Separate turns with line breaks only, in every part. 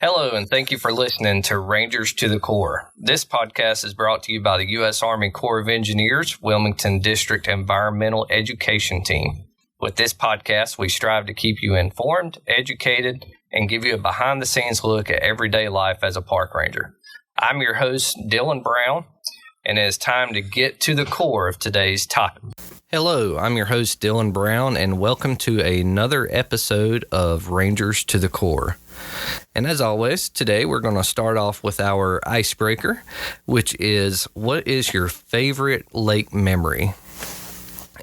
Hello, and thank you for listening to Rangers to the Core. This podcast is brought to you by the U.S. Army Corps of Engineers, Wilmington District Environmental Education Team. With this podcast, we strive to keep you informed, educated, and give you a behind-the-scenes look at everyday life as a park ranger. I'm your host, Dylan Brown, and it is time to get to the core of today's topic. Hello, I'm your host, Dylan Brown, and welcome to another episode of Rangers to the Core. And as always, today we're going to start off with our icebreaker, which is, what is your favorite lake memory?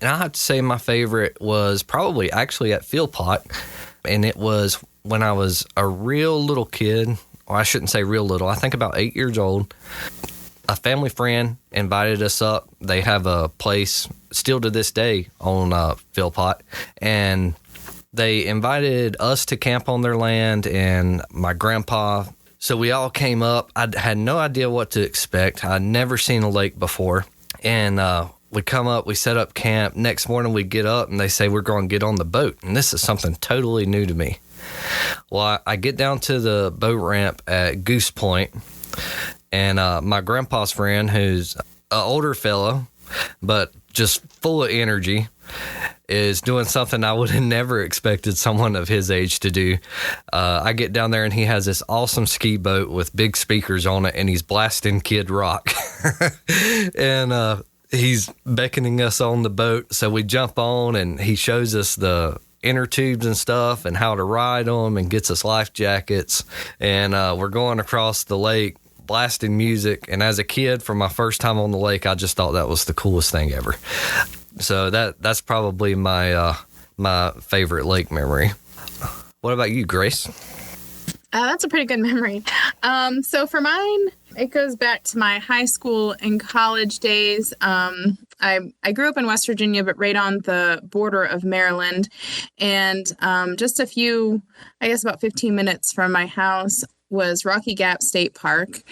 And I have to say my favorite was probably actually at Philpott, and it was when I was a real little kid. Well, I shouldn't say real little. I think about 8 years old. A family friend invited us up. They have a place still to this day on Philpott, and they invited us to camp on their land and my grandpa. So we all came up. I had no idea what to expect. I'd never seen a lake before. And we come up, we set up camp. Next morning we get up and they say we're going to get on the boat. And this is something totally new to me. Well, I get down to the boat ramp at Goose Point, and my grandpa's friend, who's an older fellow, but just full of energy, is doing something I would have never expected someone of his age to do. I get down there and he has this awesome ski boat with big speakers on it, and he's blasting Kid Rock. And he's beckoning us on the boat. So we jump on and he shows us the inner tubes and stuff and how to ride them and gets us life jackets. And we're going across the lake blasting music. And as a kid, for my first time on the lake, I just thought that was the coolest thing ever. So that's probably my favorite lake memory. What about you, Grace?
That's a pretty good memory. So for mine, it goes back to my high school and college days. I grew up in West Virginia, but right on the border of Maryland. And just a few, I guess about 15 minutes from my house was Rocky Gap State Park,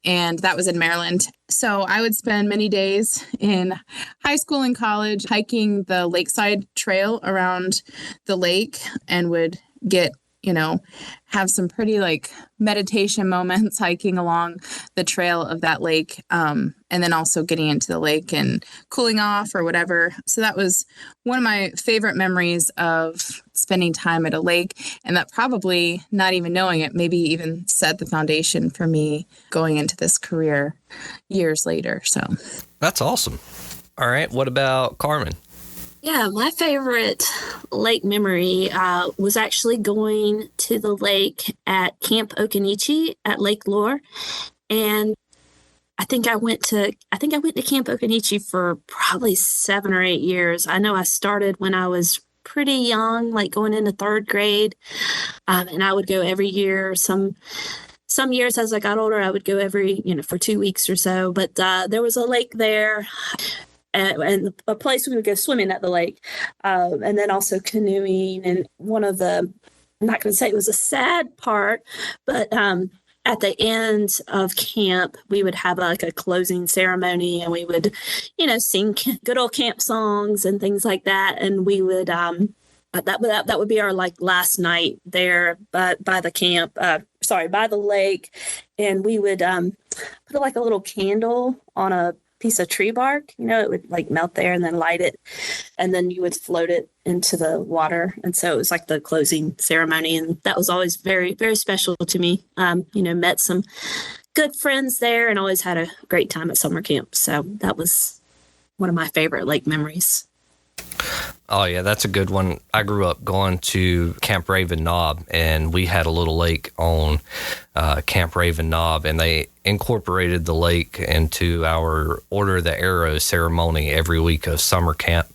and that was in Maryland. So I would spend many days in high school and college hiking the lakeside trail around the lake, and would get, have some pretty meditation moments hiking along the trail of that lake, and then also getting into the lake and cooling off or whatever. So that was one of my favorite memories of spending time at a lake, and that probably, not even knowing it, maybe even set the foundation for me going into this career years later. So
that's awesome. All right. What about Carmen?
Yeah, my favorite lake memory was actually going to the lake at Camp Okanichi at Lake Lure. And I think I went to Camp Okanichi for probably 7 or 8 years. I know I started when I was pretty young, like going into third grade. And I would go every year. Some years as I got older, I would go every, for 2 weeks or so. But there was a lake there. And a place we would go swimming at the lake, and then also canoeing. And one of the, I'm not going to say it was a sad part, but at the end of camp, we would have a closing ceremony, and we would, sing good old camp songs and things like that. And we would, that would be our last night there by the camp, by the lake. And we would put a little candle on a piece of tree bark, it would melt there and then light it, and then you would float it into the water. And so it was like the closing ceremony, and that was always very, very special to me. Met some good friends there and always had a great time at summer camp. So that was one of my favorite lake memories.
Oh, yeah, that's a good one. I grew up going to Camp Raven Knob, and we had a little lake on Camp Raven Knob, and they incorporated the lake into our Order of the Arrow ceremony every week of summer camp,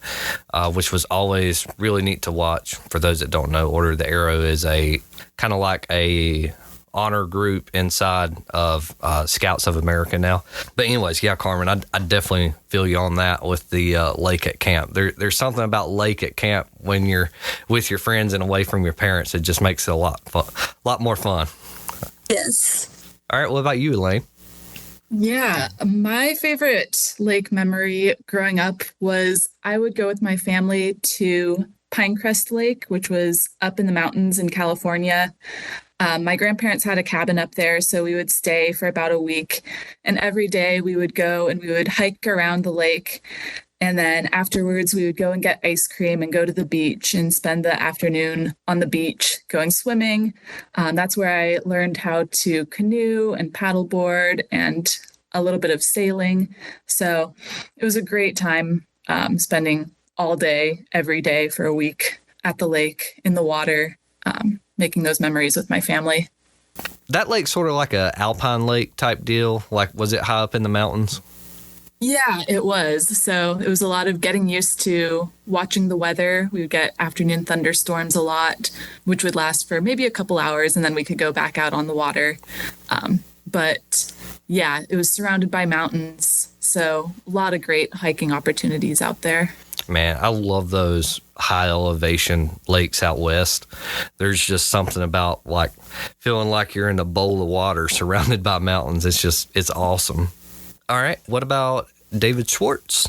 which was always really neat to watch. For those that don't know, Order of the Arrow is a kind of like a honor group inside of Scouts of America now. But anyways, yeah, Carmen, I definitely feel you on that with the lake at camp. There's something about lake at camp when you're with your friends and away from your parents. It just makes it a lot more fun.
Yes.
All right, what about you, Elaine?
Yeah, my favorite lake memory growing up was I would go with my family to Pinecrest Lake, which was up in the mountains in California. My grandparents had a cabin up there, so we would stay for about a week. And every day we would go and we would hike around the lake. And then afterwards, we would go and get ice cream and go to the beach and spend the afternoon on the beach going swimming. That's where I learned how to canoe and paddleboard and a little bit of sailing. So it was a great time spending all day, every day for a week at the lake, in the water, making those memories with my family.
That lake's sort of like a alpine lake type deal. Like, was it high up in the mountains?
Yeah, it was. So it was a lot of getting used to watching the weather. We would get afternoon thunderstorms a lot, which would last for maybe a couple hours, and then we could go back out on the water. But yeah, it was surrounded by mountains. So a lot of great hiking opportunities out there.
Man, I love those high elevation lakes out west. There's just something about like feeling like you're in a bowl of water surrounded by mountains. It's awesome. All right. What about David Schwartz?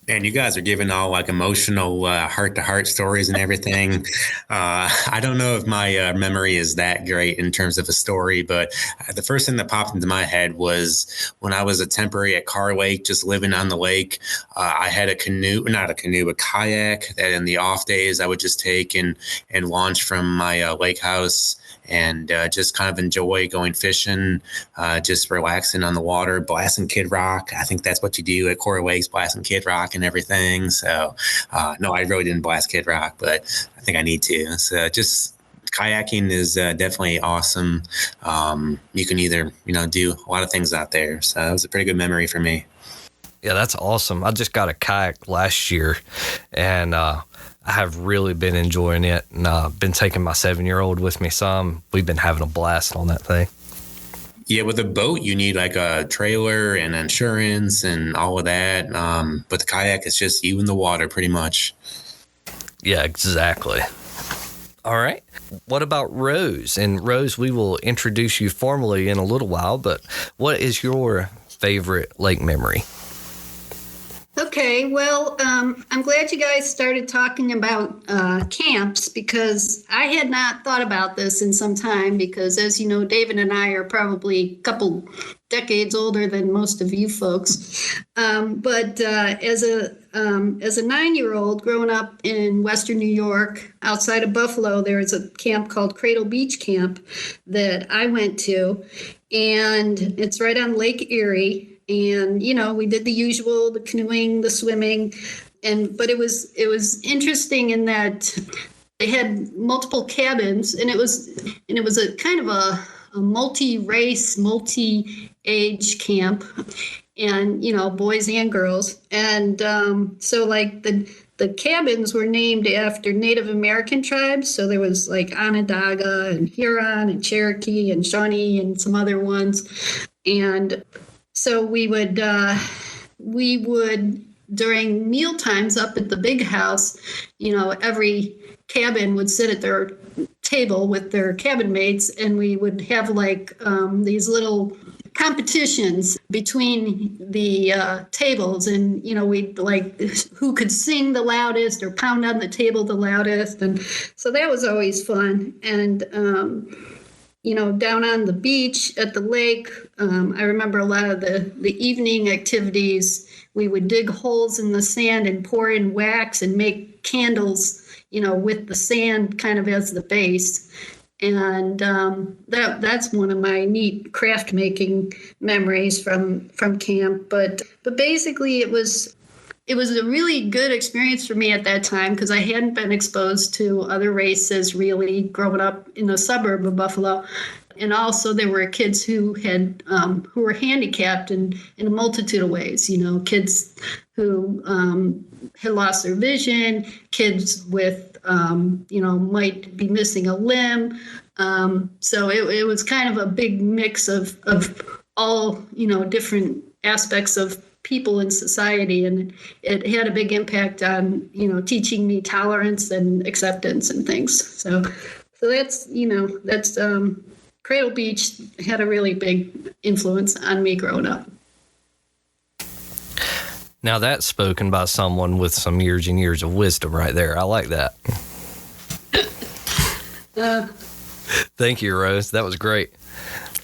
Man, you guys are giving all like emotional heart-to-heart stories and everything. I don't know if my memory is that great in terms of a story, but the first thing that popped into my head was when I was a temporary at Carr Lake, just living on the lake. I had a kayak that in the off days I would just take and launch from my lake house and just kind of enjoy going fishing, just relaxing on the water, blasting Kid Rock. I think that's what you do at Carr Lakes, blasting Kid Rock and everything. So, no, I really didn't blast Kid Rock, but I think I need to. So just kayaking is definitely awesome. You can either, do a lot of things out there. So it was a pretty good memory for me.
Yeah, that's awesome. I just got a kayak last year, and I have really been enjoying it, and been taking my 7-year-old with me some. We've been having a blast on that thing.
Yeah, with a boat, you need like a trailer and insurance and all of that. But the kayak is just you in the water pretty much.
Yeah, exactly. All right. What about Rose? And Rose, we will introduce you formally in a little while, but what is your favorite lake memory?
Okay, well, I'm glad you guys started talking about camps, because I had not thought about this in some time, because as you know, David and I are probably a couple decades older than most of you folks. But as a 9-year-old growing up in Western New York, outside of Buffalo, there is a camp called Cradle Beach Camp that I went to, and it's right on Lake Erie. And, we did the usual, the canoeing, the swimming, but it was interesting in that they had multiple cabins, and it was a kind of a multi-race, multi-age camp, and, boys and girls. And so like the cabins were named after Native American tribes. So there was like Onondaga and Huron and Cherokee and Shawnee and some other ones. And so we would during meal times up at the big house, every cabin would sit at their table with their cabin mates, and we would have like these little competitions between the tables, and we'd like who could sing the loudest or pound on the table the loudest, and so that was always fun. And down on the beach at the lake, I remember a lot of the evening activities. We would dig holes in the sand and pour in wax and make candles, with the sand kind of as the base. And that's one of my neat craft making memories from camp. But basically it was a really good experience for me at that time, because I hadn't been exposed to other races really growing up in a suburb of Buffalo. And also there were kids who were handicapped in a multitude of ways, kids who had lost their vision, kids with, might be missing a limb. So it was kind of a big mix of all, different aspects of people in society, and it had a big impact on teaching me tolerance and acceptance and things. So that's Cradle Beach had a really big influence on me growing up.
Now that's spoken by someone with some years and years of wisdom right there. I like that. Thank you, Rose. That was great.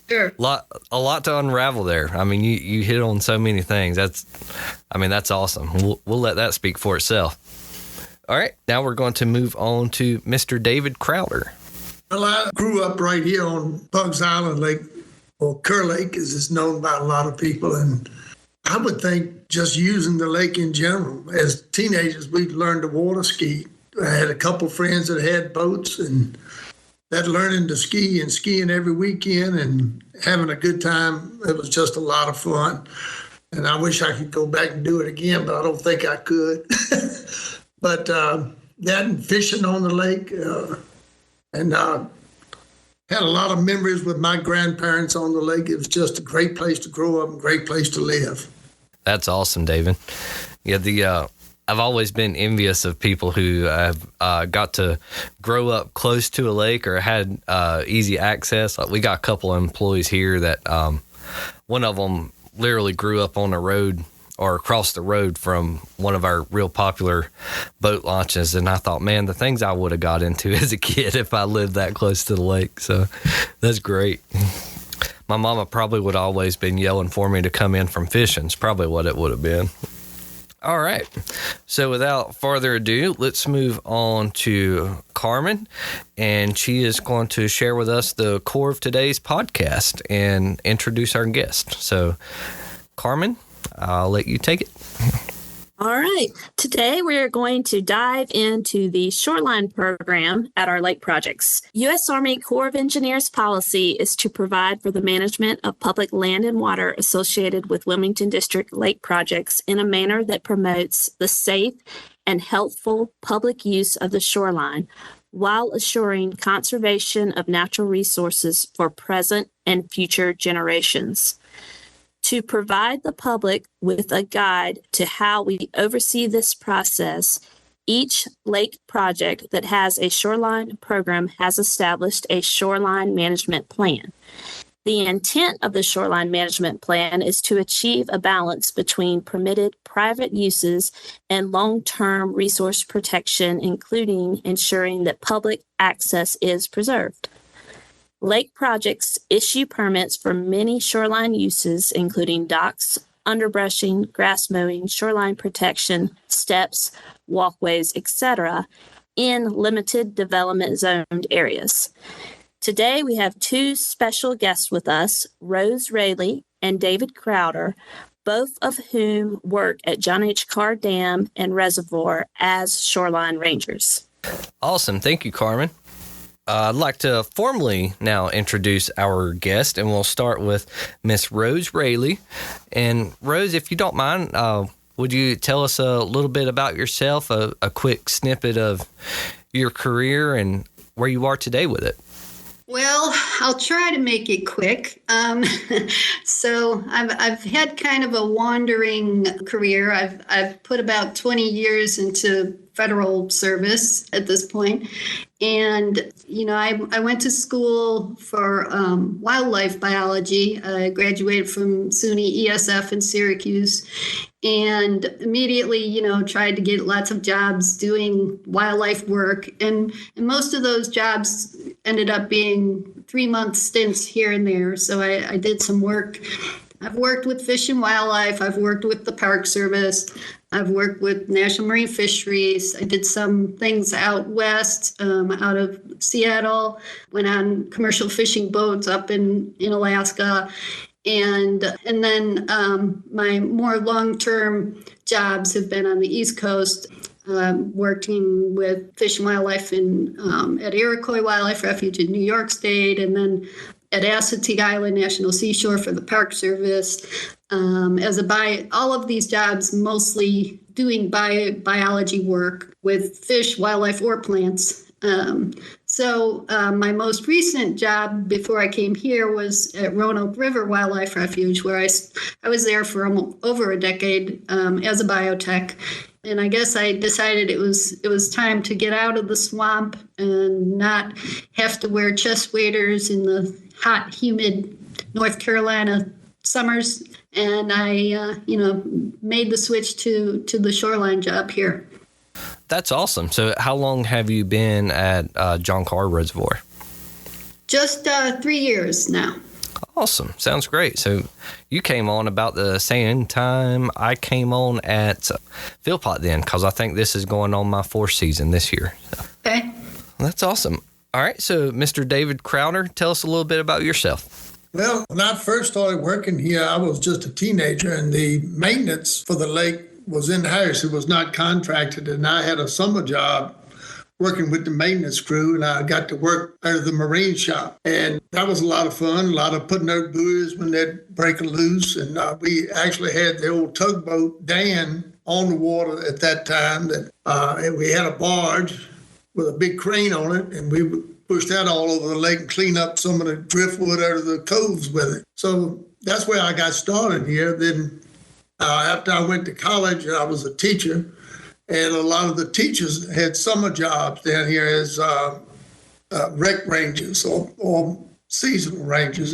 Sure.
A lot to unravel there. I mean, you hit on so many things. That's awesome. We'll let that speak for itself. All right, now we're going to move on to Mr. David Crowder.
Well, I grew up right here on Bugs Island Lake, or Kerr Lake, as it's known by a lot of people. And I would think just using the lake in general. As teenagers, we learned to water ski. I had a couple friends that had boats, and that learning to ski and skiing every weekend and having a good time, it was just a lot of fun. And I wish I could go back and do it again, but I don't think I could. But that and fishing on the lake, and had a lot of memories with my grandparents on the lake. It was just a great place to grow up and a great place to live.
That's awesome, David. Yeah, I've always been envious of people who have got to grow up close to a lake or had easy access. Like, we got a couple of employees here that one of them literally grew up on a road or across the road from one of our real popular boat launches. And I thought, man, the things I would have got into as a kid if I lived that close to the lake. So that's great. My mama probably would have always been yelling for me to come in from fishing. It's probably what it would have been. All right. So without further ado, let's move on to Carmen, and she is going to share with us the core of today's podcast and introduce our guest. So, Carmen, I'll let you take it.
All right. Today, we're going to dive into the Shoreline program at our lake projects. U.S. Army Corps of Engineers policy is to provide for the management of public land and water associated with Wilmington District lake projects in a manner that promotes the safe and healthful public use of the shoreline while assuring conservation of natural resources for present and future generations. To provide the public with a guide to how we oversee this process, each lake project that has a shoreline program has established a shoreline management plan. The intent of the shoreline management plan is to achieve a balance between permitted private uses and long-term resource protection, including ensuring that public access is preserved. Lake projects issue permits for many shoreline uses, including docks, underbrushing, grass mowing, shoreline protection, steps, walkways, etc., in limited development zoned areas. Today, we have two special guests with us, Rose Raley and David Crowder, both of whom work at John H. Carr Dam and Reservoir as shoreline rangers.
Awesome. Thank you, Carmen. I'd like to formally now introduce our guest, and we'll start with Miss Rose Raley. And Rose, if you don't mind, would you tell us a little bit about yourself, a quick snippet of your career and where you are today with it?
Well, I'll try to make it quick. So I've had kind of a wandering career. I've put about 20 years into federal service at this point. And, I went to school for wildlife biology. I graduated from SUNY ESF in Syracuse and immediately, tried to get lots of jobs doing wildlife work. And most of those jobs ended up being 3-month stints here and there. So I did some work. I've worked with Fish and Wildlife. I've worked with the Park Service. I've worked with National Marine Fisheries. I did some things out west, out of Seattle, went on commercial fishing boats up in Alaska. And then my more long-term jobs have been on the East Coast, working with Fish and Wildlife at Iroquois Wildlife Refuge in New York State, and then at Assateague Island National Seashore for the Park Service. All of these jobs mostly doing biology work with fish, wildlife, or plants. So my most recent job before I came here was at Roanoke River Wildlife Refuge, where I was there for over a decade as a biotech. And I guess I decided it was time to get out of the swamp and not have to wear chest waders in the hot, humid North Carolina summers. And I, made the switch to the shoreline job here.
That's awesome. So how long have you been at John Carr Reservoir?
Just 3 years now.
Awesome. Sounds great. So you came on about the same time I came on at Philpott then, because I think this is going on my 4th season this year. So.
Okay.
That's awesome. All right. So Mr. David Crowder, tell us a little bit about yourself.
Well, when I first started working here, I was just a teenager, and the maintenance for the lake was in-house. It was not contracted, and I had a summer job working with the maintenance crew, and I got to work out of the marine shop. And that was a lot of fun, a lot of putting out buoys when they'd break loose. And we actually had the old tugboat, Dan, on the water at that time. And we had a barge with a big crane on it, and we would push that all over the lake and clean up some of the driftwood out of the coves with it. So that's where I got started here. Then after I went to college, I was a teacher. And a lot of the teachers had summer jobs down here as rec rangers or seasonal rangers.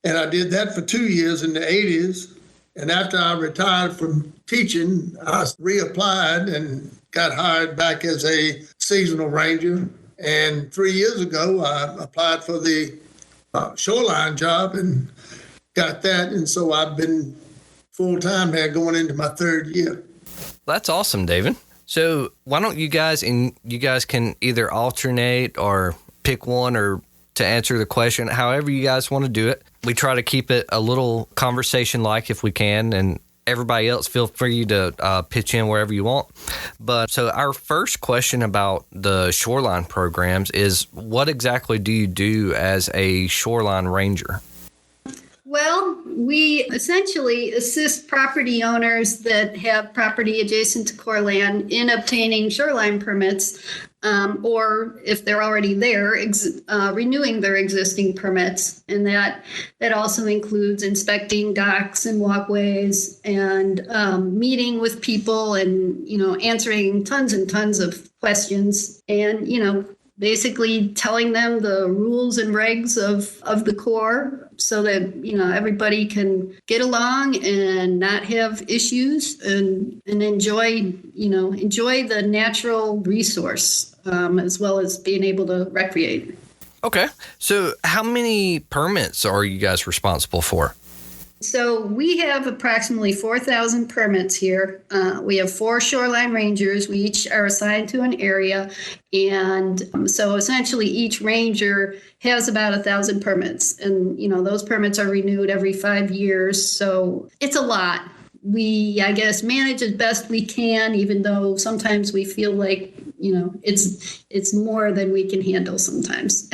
And I did that for 2 years in the 80s. And after I retired from teaching, I reapplied and got hired back as a seasonal ranger. And 3 years ago, I applied for the Shoreline job and got that. And so I've been full-time here going into my 3rd year.
That's awesome, David. So why don't you guys can either alternate or pick one or to answer the question, however you guys want to do it. We try to keep it a little conversation-like if we can, and everybody else feel free to pitch in wherever you want. But so our first question about the Shoreline programs is, what exactly do you do as a Shoreline ranger?
Well, we essentially assist property owners that have property adjacent to core land in obtaining shoreline permits, or if they're already there, renewing their existing permits. And that also includes inspecting docks and walkways and meeting with people and, answering tons and tons of questions and, basically telling them the rules and regs of the Corps so that, everybody can get along and not have issues and enjoy the natural resource as well as being able to recreate.
Okay. So how many permits are you guys responsible for?
So we have approximately 4,000 permits here. We have 4 shoreline rangers. We each are assigned to an area. And so essentially each ranger has about 1,000 permits. And, those permits are renewed every 5 years. So it's a lot. We, I guess, manage as best we can, even though sometimes we feel like, it's more than we can handle sometimes.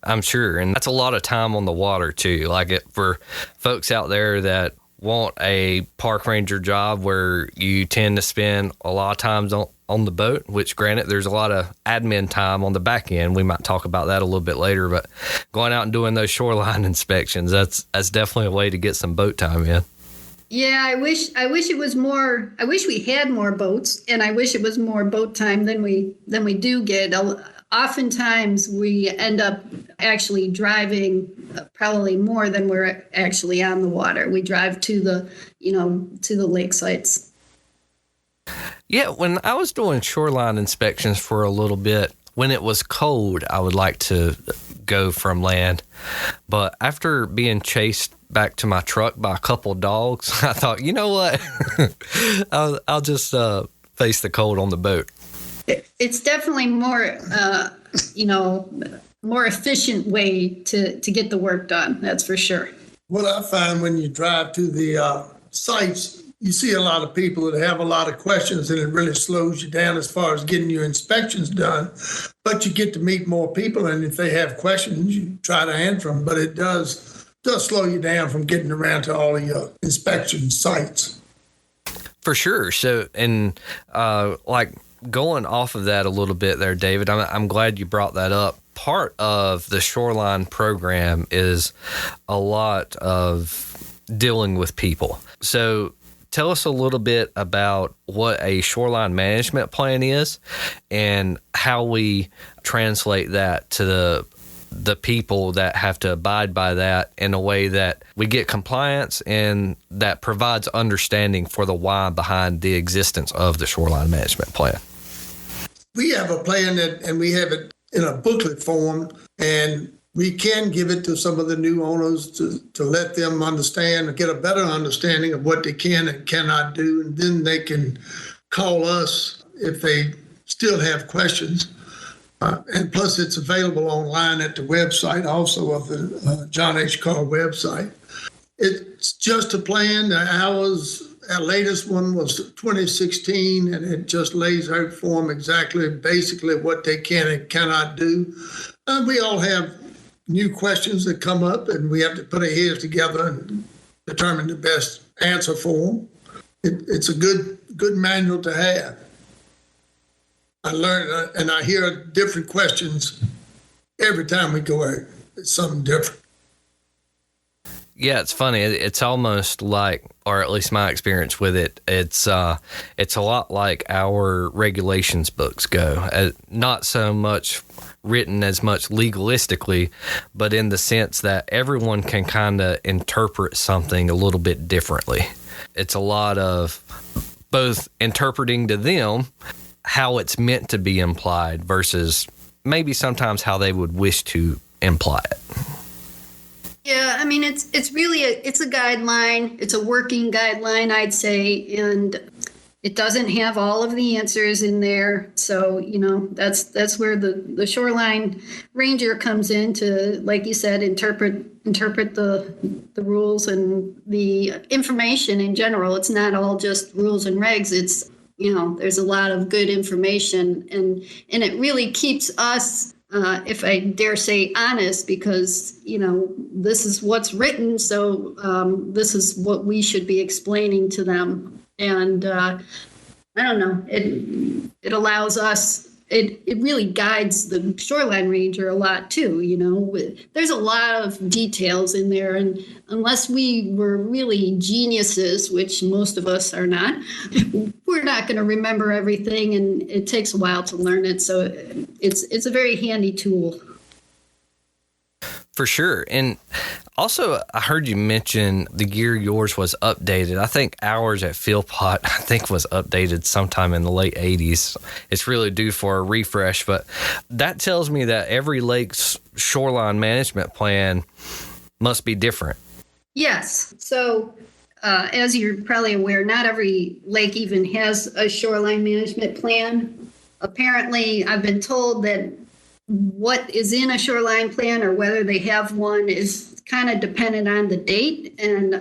I'm sure. And that's a lot of time on the water, too. For folks out there that want a park ranger job where you tend to spend a lot of times on the boat, which granted, there's a lot of admin time on the back end. We might talk about that a little bit later, but going out and doing those shoreline inspections, that's definitely a way to get some boat time in.
Yeah, I wish it was more. I wish we had more boats, and I wish it was more boat time than we do get. Oftentimes, we end up actually driving probably more than we're actually on the water. We drive to the lake sites.
Yeah, when I was doing shoreline inspections for a little bit, when it was cold, I would like to go from land. But after being chased back to my truck by a couple of dogs, I thought, you know what? I'll just face the cold on the boat.
It's definitely more, more efficient way to get the work done. That's for sure.
What I find when you drive to the sites, you see a lot of people that have a lot of questions, and it really slows you down as far as getting your inspections done. But you get to meet more people, and if they have questions, you try to answer them. But it does slow you down from getting around to all of your inspection sites.
For sure. So, and going off of that a little bit there, David, I'm glad you brought that up. Part of the Shoreline program is a lot of dealing with people. So tell us a little bit about what a shoreline management plan is and how we translate that to the people that have to abide by that in a way that we get compliance and that provides understanding for the why behind the existence of the shoreline management plan.
We have a plan and we have it in a booklet form, and we can give it to some of the new owners to let them understand, get a better understanding of what they can and cannot do. And then they can call us if they still have questions. And plus, it's available online at the website also of the John H. Carr website. It's just a plan. Our latest one was 2016, and it just lays out for them exactly, basically what they can and cannot do. We all have new questions that come up, and we have to put our heads together and determine the best answer for them. It's a good manual to have. I learn and I hear different questions every time we go out. It's something different.
Yeah, it's funny. It's almost like, or at least my experience with it, it's a lot like our regulations books go. Not so much written as much legalistically, but in the sense that everyone can kind of interpret something a little bit differently. It's a lot of both interpreting to them how it's meant to be implied versus maybe sometimes how they would wish to imply it.
Yeah, I mean, it's really it's a guideline. It's a working guideline, I'd say, and it doesn't have all of the answers in there. So, that's where the Shoreline Ranger comes in to, like you said, interpret the rules and the information in general. It's not all just rules and regs. It's, there's a lot of good information, and it really keeps us, if I dare say, honest, because, this is what's written. So this is what we should be explaining to them. And I don't know, it allows us, it really guides the Shoreline Ranger a lot too. There's a lot of details in there, and unless we were really geniuses, which most of us are not, we're not going to remember everything, and it takes a while to learn it. So it's a very handy tool.
For sure. And also, I heard you mention the year yours was updated. I think ours at Philpott, was updated sometime in the late 80s. It's really due for a refresh, but that tells me that every lake's shoreline management plan must be different. Yes.
So as you're probably aware, not every lake even has a shoreline management plan. Apparently, I've been told that what is in a shoreline plan or whether they have one is kind of dependent on the date. And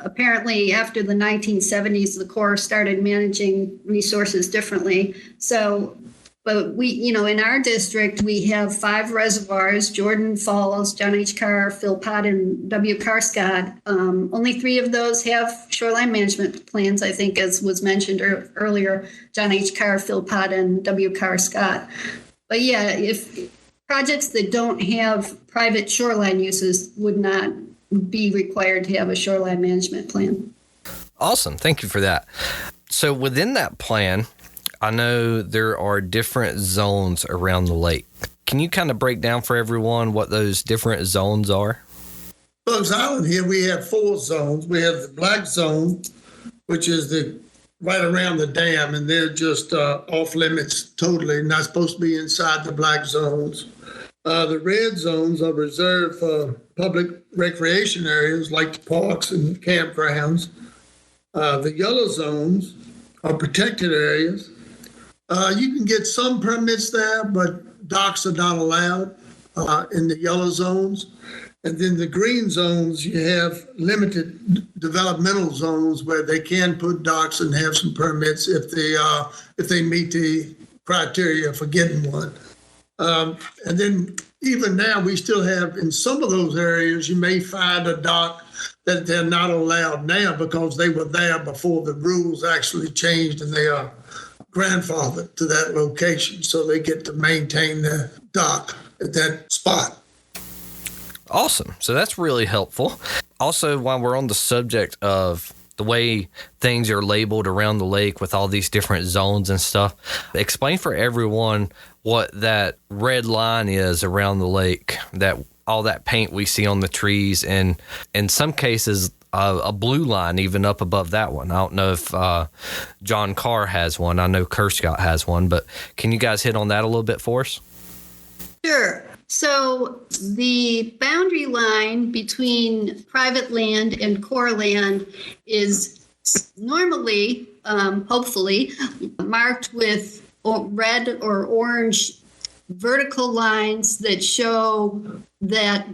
apparently after the 1970s, the Corps started managing resources differently. So, but we, in our district, we have 5 reservoirs: Jordan Falls, John H. Carr, Philpott, and W. Carr Scott. Only 3 of those have shoreline management plans, I think, as was mentioned earlier: John H. Carr, Philpott, and W. Carr Scott. But yeah, if projects that don't have private shoreline uses would not be required to have a shoreline management plan.
Awesome. Thank you for that. So within that plan, I know there are different zones around the lake. Can you kind of break down for everyone what those different zones are?
Bugs Island here, we have 4 zones. We have the black zone, which is right around the dam, and they're just off limits totally, not supposed to be inside the black zones. The red zones are reserved for public recreation areas like the parks and campgrounds. The yellow zones are protected areas. You can get some permits there, but docks are not allowed in the yellow zones. And then the green zones, you have limited developmental zones where they can put docks and have some permits if they meet the criteria for getting one. And then even now, we still have, in some of those areas, you may find a dock that they're not allowed now because they were there before the rules actually changed, and they are grandfathered to that location. So they get to maintain their dock at that spot.
Awesome. So that's really helpful. Also, while we're on the subject of the way things are labeled around the lake with all these different zones and stuff, explain for everyone what that red line is around the lake, that all that paint we see on the trees, and in some cases a blue line even up above that one. I don't know if John Carr has one. I know Kerr Scott has one, but can you guys hit on that a little bit for us?
Sure. So the boundary line between private land and core land is normally, hopefully, marked with red or orange vertical lines that show that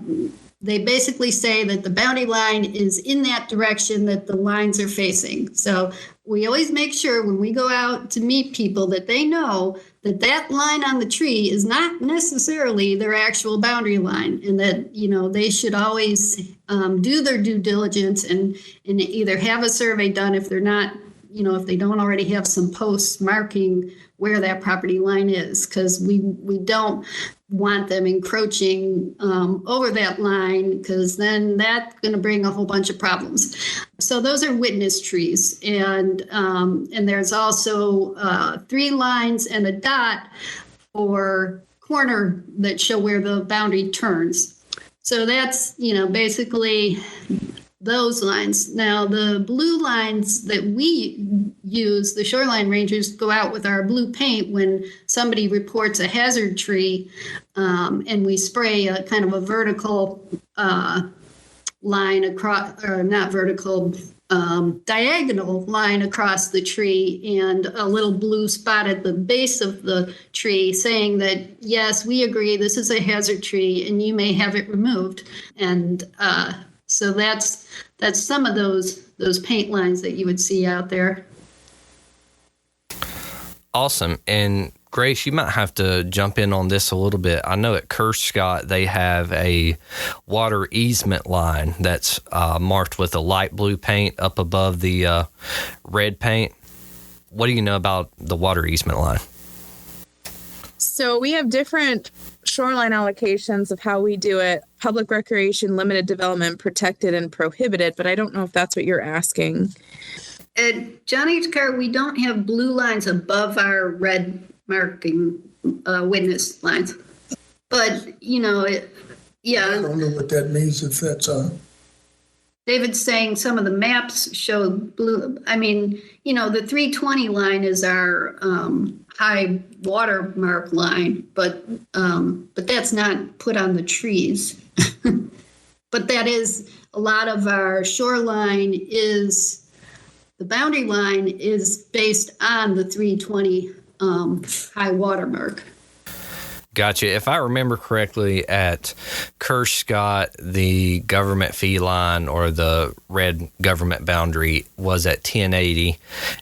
they basically say that the boundary line is in that direction that the lines are facing. So we always make sure when we go out to meet people that they know that that line on the tree is not necessarily their actual boundary line, and that, you know, they should always do their due diligence and either have a survey done if they're not, you know, if they don't already have some posts marking where that property line is, because we don't want them encroaching over that line, because then that's going to bring a whole bunch of problems. So those are witness trees, and there's also 3 lines and a dot for corner that show where the boundary turns. So that's, you know, basically those lines. Now, the blue lines that we use, the Shoreline Rangers go out with our blue paint when somebody reports a hazard tree, and we spray a kind of a vertical line across, or not vertical, diagonal line across the tree, and a little blue spot at the base of the tree saying that, yes, we agree, this is a hazard tree and you may have it removed. And so that's some of those paint lines that you would see out there.
Awesome. And Grace, you might have to jump in on this a little bit. I know at Scott they have a water easement line that's marked with a light blue paint up above the red paint. What do you know about the water easement line?
So we have different shoreline allocations of how we do it: public recreation, limited development, protected, and prohibited. But I don't know if that's what you're asking.
At John H. Carr, we don't have blue lines above our red marking witness lines. But, you know,
I don't know what that means, if that's
David's saying some of the maps show blue. I mean, you know, the 320 line is our high water mark line, but that's not put on the trees. But that is, a lot of our shoreline is, the boundary line is based on the 320 high water mark.
Gotcha. If I remember correctly, at Scott, the government fee line, or the red government boundary, was at 1080.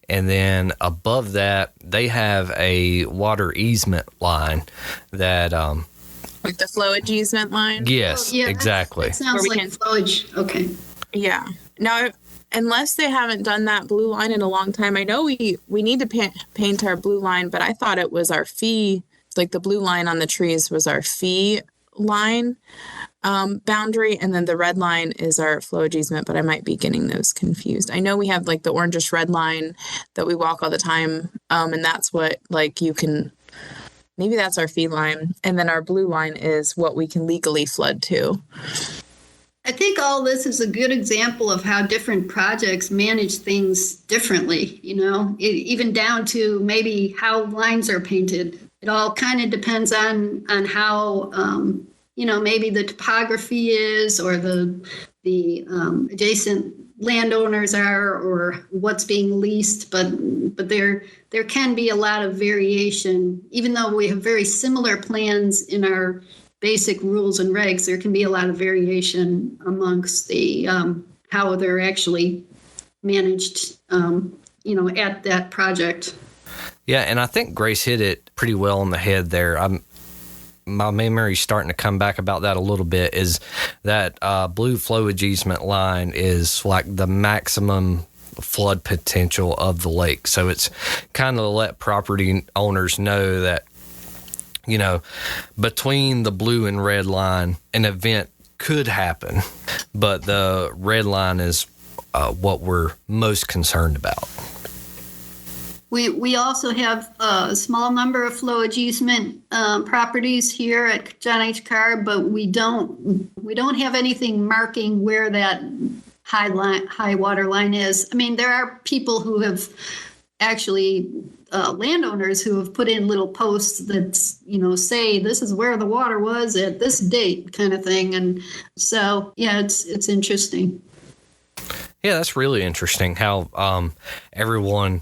And then above that, they have a water easement line that...
like the flowage easement line?
Yes,
yeah,
exactly.
That sounds like flowage. Okay.
Yeah. Now, unless they haven't done that blue line in a long time, I know we need to paint our blue line, but I thought it was our fee. Like the blue line on the trees was our fee line boundary, and then the red line is our flowage easement, but I might be getting those confused. I know we have like the orangish red line that we walk all the time, and that's what, like, you can, maybe that's our fee line, and then our blue line is what we can legally flood to.
I think all this is a good example of how different projects manage things differently, you know, even down to maybe how lines are painted. It all kind of depends on how, you know, maybe the topography is, or the adjacent landowners are, or what's being leased. But there can be a lot of variation, even though we have very similar plans in our basic rules and regs. There can be a lot of variation amongst the how they're actually managed, you know, at that project.
Yeah, and I think Grace hit it pretty well on the head there. My memory's starting to come back about that a little bit, is that blue flowage easement line is like the maximum flood potential of the lake. So it's kind of let property owners know that, you know, between the blue and red line, an event could happen, but the red line is what we're most concerned about.
We also have a small number of flowage easement properties here at John H. Carr, but we don't have anything marking where that high water line is. I mean, there are people who have actually landowners who have put in little posts that, say this is where the water was at this date kind of thing. And so, yeah, it's interesting.
Yeah, that's really interesting how everyone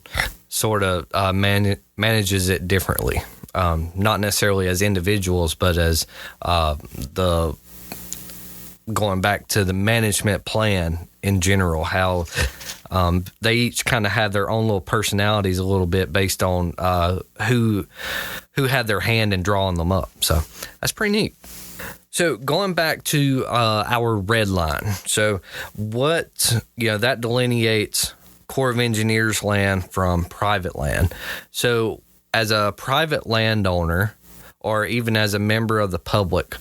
sort of manages it differently. Not necessarily as individuals, but as going back to the management plan in general, how they each kind of have their own little personalities a little bit based on who had their hand in drawing them up. So that's pretty neat. So going back to our red line, so what, that delineates Corps of Engineers land from private land. So as a private landowner, or even as a member of the public,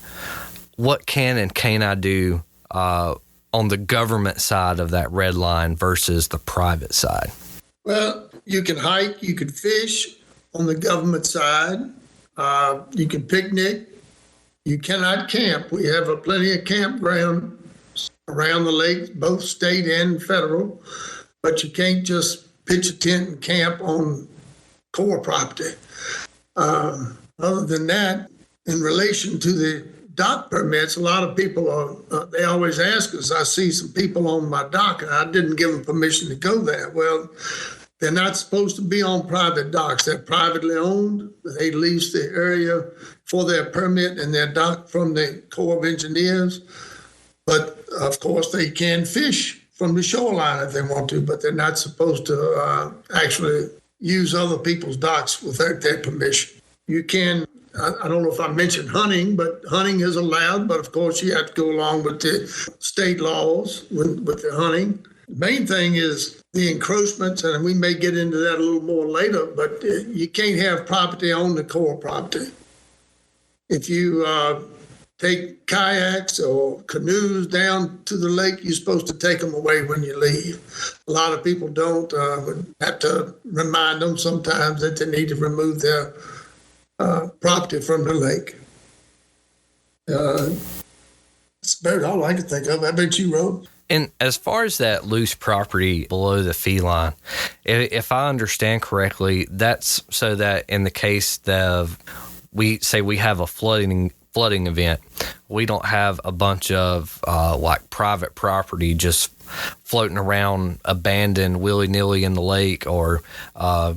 what can and can't I do on the government side of that red line versus the private side?
Well, you can hike, you can fish on the government side, you can picnic. You cannot camp. We have plenty of campground around the lake, both state and federal, but you can't just pitch a tent and camp on Corps property. Other than that, in relation to the dock permits, a lot of people they always ask us, I see some people on my dock and I didn't give them permission to go there. Well, they're not supposed to be on private docks. They're privately owned. They lease the area for their permit and their dock from the Corps of Engineers. But of course, they can fish from the shoreline if they want to, but they're not supposed to actually use other people's docks without their permission. You can, I don't know if I mentioned hunting, but hunting is allowed. But of course, you have to go along with the state laws with the hunting. The main thing is the encroachments, and we may get into that a little more later, but you can't have property on the Corps property. If you take kayaks or canoes down to the lake, you're supposed to take them away when you leave. A lot of people don't. Would have to remind them sometimes that they need to remove their property from the lake. That's about all I can think of. I bet you, Rob.
And as far as that loose property below the fee line, if I understand correctly, that's so that in the case of we say we have a flooding event, we don't have a bunch of like private property just floating around abandoned willy-nilly in the lake or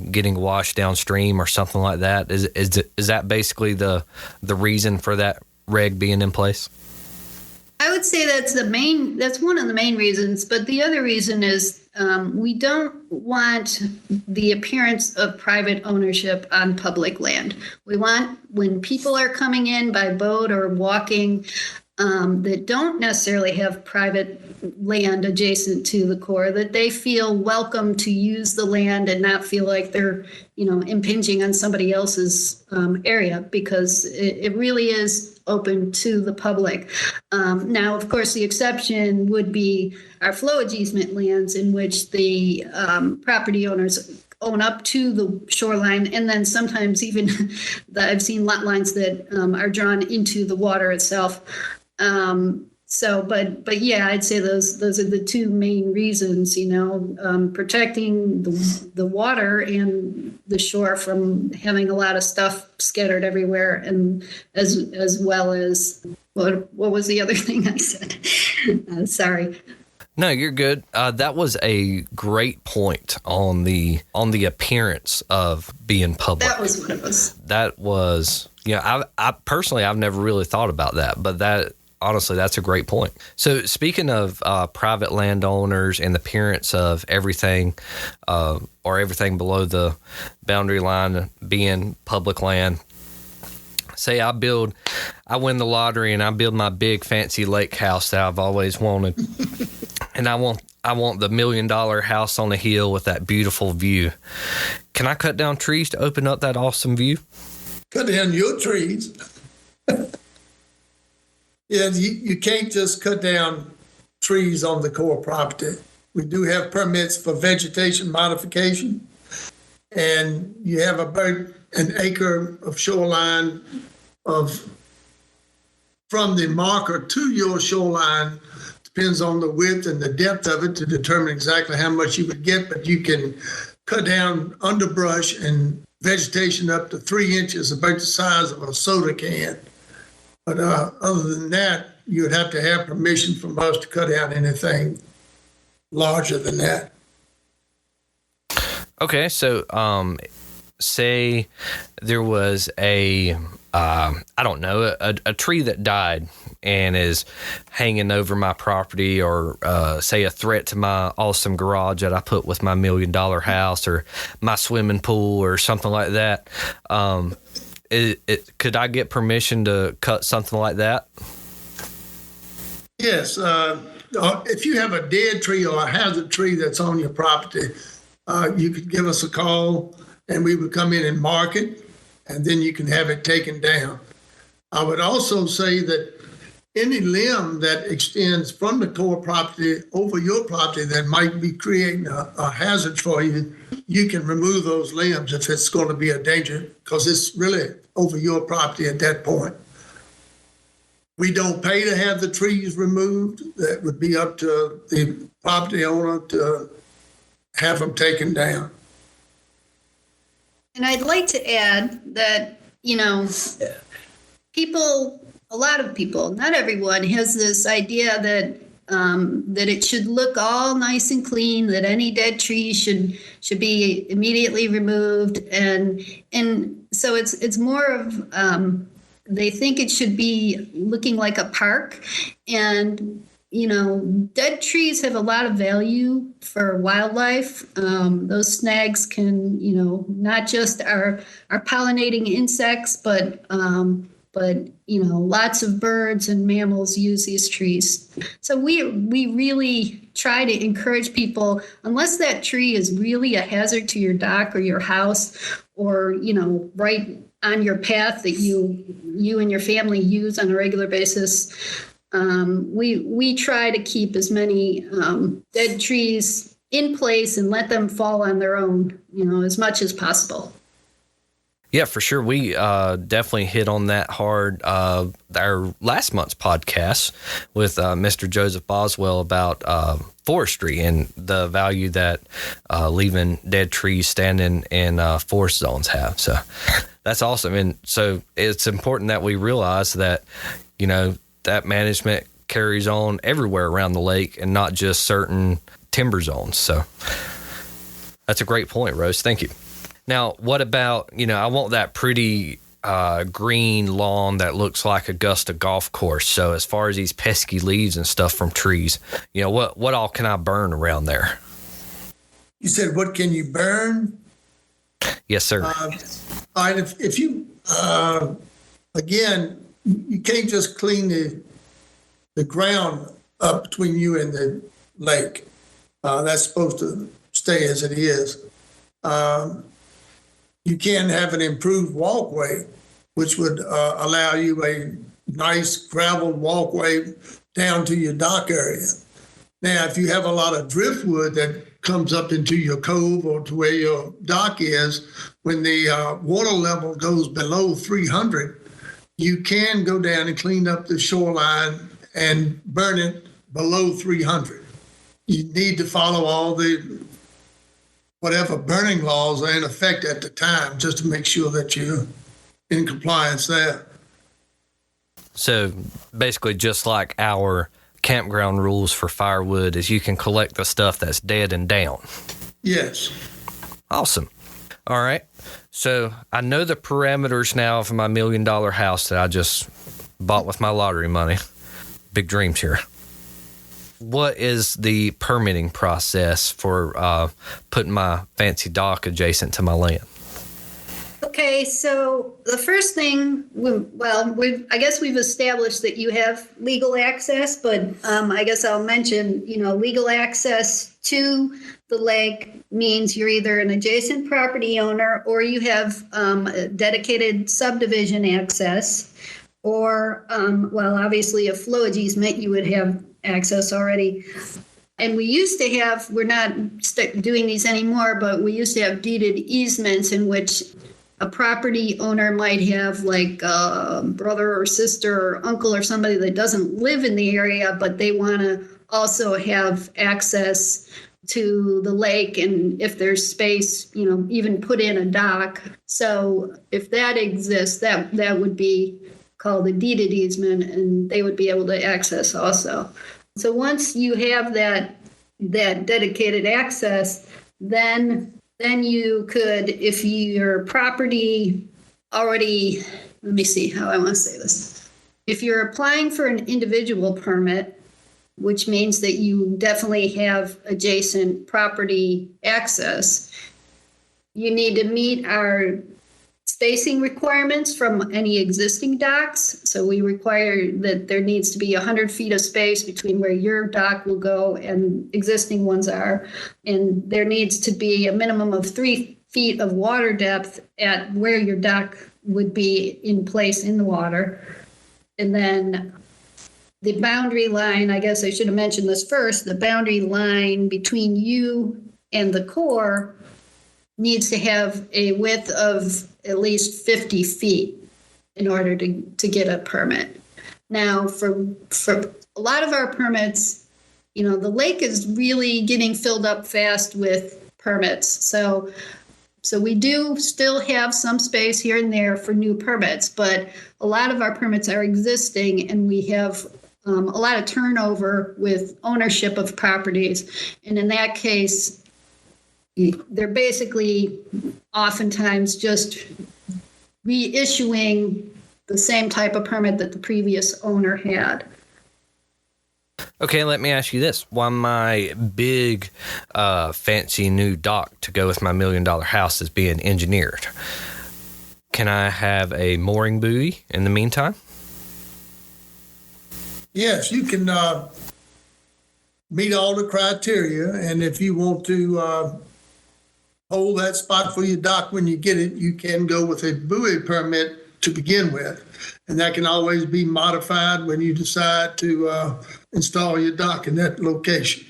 getting washed downstream or something like that. Is that basically the reason for that reg being in place?
I would say that's one of the main reasons, but the other reason is we don't want the appearance of private ownership on public land. We want, when people are coming in by boat or walking that don't necessarily have private land adjacent to the Corps, that they feel welcome to use the land and not feel like they're, impinging on somebody else's area, because it really is open to the public. Now, of course, the exception would be our flowage easement lands, in which the property owners own up to the shoreline, and then sometimes even I've seen lot lines that are drawn into the water itself. But yeah, I'd say those are the two main reasons, protecting the water and the shore from having a lot of stuff scattered everywhere, and as well as what was the other thing I said? Sorry.
No, you're good. That was a great point on the appearance of being public.
That was what it was.
That was, I personally, I've never really thought about that, but honestly, that's a great point. So speaking of private landowners and the appearance of everything or everything below the boundary line being public land, say I win the lottery and I build my big fancy lake house that I've always wanted. And I want the $1 million house on a hill with that beautiful view. Can I cut down trees to open up that awesome view?
Cut down your trees. Yeah, you can't just cut down trees on the Corps property. We do have permits for vegetation modification, and you have about an acre of shoreline from the marker to your shoreline. Depends on the width and the depth of it to determine exactly how much you would get, but you can cut down underbrush and vegetation up to 3 inches, about the size of a soda can. But other than that, you would have to have permission from us to cut down anything larger than that.
Okay, so say there was a tree that died and is hanging over my property, or say a threat to my awesome garage that I put with my $1 million house, or my swimming pool, or something like that. Could I get permission to cut something like that?
Yes. If you have a dead tree or a hazard tree that's on your property, you could give us a call and we would come in and mark it, and then you can have it taken down. I would also say that any limb that extends from the core property over your property that might be creating a hazard for you, you can remove those limbs if it's going to be a danger, because it's really over your property at that point. We don't pay to have the trees removed. That would be up to the property owner to have them taken down.
And I'd like to add that, a lot of people, not everyone, has this idea that that it should look all nice and clean, that any dead tree should be immediately removed, and so it's more of they think it should be looking like a park. And dead trees have a lot of value for wildlife. Those snags can, not just are pollinating insects, but lots of birds and mammals use these trees. So we really try to encourage people, unless that tree is really a hazard to your dock or your house, or right on your path that you and your family use on a regular basis. We try to keep as many dead trees in place and let them fall on their own, as much as possible.
Yeah, for sure. We definitely hit on that hard. Our last month's podcast with Mr. Joseph Boswell about forestry and the value that leaving dead trees standing in forest zones have. So that's awesome. And so it's important that we realize that, that management carries on everywhere around the lake and not just certain timber zones. So that's a great point, Rose. Thank you. Now, what about, I want that pretty green lawn that looks like Augusta golf course. So as far as these pesky leaves and stuff from trees, what all can I burn around there?
You said, what can you burn?
Yes, sir.
All right, if you, again, you can't just clean the ground up between you and the lake. That's supposed to stay as it is. You can have an improved walkway, which would allow you a nice gravel walkway down to your dock area. Now, if you have a lot of driftwood that comes up into your cove or to where your dock is, when the water level goes below 300, you can go down and clean up the shoreline and burn it below 300. You need to follow all the whatever burning laws are in effect at the time, just to make sure that you're in compliance there.
So basically, just like our campground rules for firewood, is you can collect the stuff that's dead and down.
Yes.
Awesome. All right. So I know the parameters now of my $1 million house that I just bought with my lottery money. Big dreams here. What is the permitting process for putting my fancy dock adjacent to my land?
Okay, so the first thing, I guess we've established that you have legal access, but I guess I'll mention, legal access to the lake means you're either an adjacent property owner or you have dedicated subdivision access, or, obviously a flowage easement, you would have access already. And we used to have, we're not doing these anymore, but we used to have deeded easements in which a property owner might have like a brother or sister or uncle or somebody that doesn't live in the area, but they want to also have access to the lake, and if there's space, even put in a dock. So if that exists, that would be called a deeded easement, and they would be able to access also. So once you have that dedicated access, then you could, if your property already, let me see how I want to say this. If you're applying for an individual permit, which means that you definitely have adjacent property access, you need to meet our spacing requirements from any existing docks. So we require that there needs to be 100 feet of space between where your dock will go and existing ones are. And there needs to be a minimum of 3 feet of water depth at where your dock would be in place in the water. And then the boundary line, I guess I should have mentioned this first, the boundary line between you and the core needs to have a width of at least 50 feet in order to get a permit. Now, for a lot of our permits, the lake is really getting filled up fast with permits. So we do still have some space here and there for new permits, but a lot of our permits are existing, and we have a lot of turnover with ownership of properties. And in that case, they're basically oftentimes just reissuing the same type of permit that the previous owner had.
Okay, let me ask you this. Why my big fancy new dock to go with my $1 million house is being engineered? Can I have a mooring buoy in the meantime?
Yes, you can meet all the criteria, and if you want to hold that spot for your dock when you get it, you can go with a buoy permit to begin with, and that can always be modified when you decide to install your dock in that location.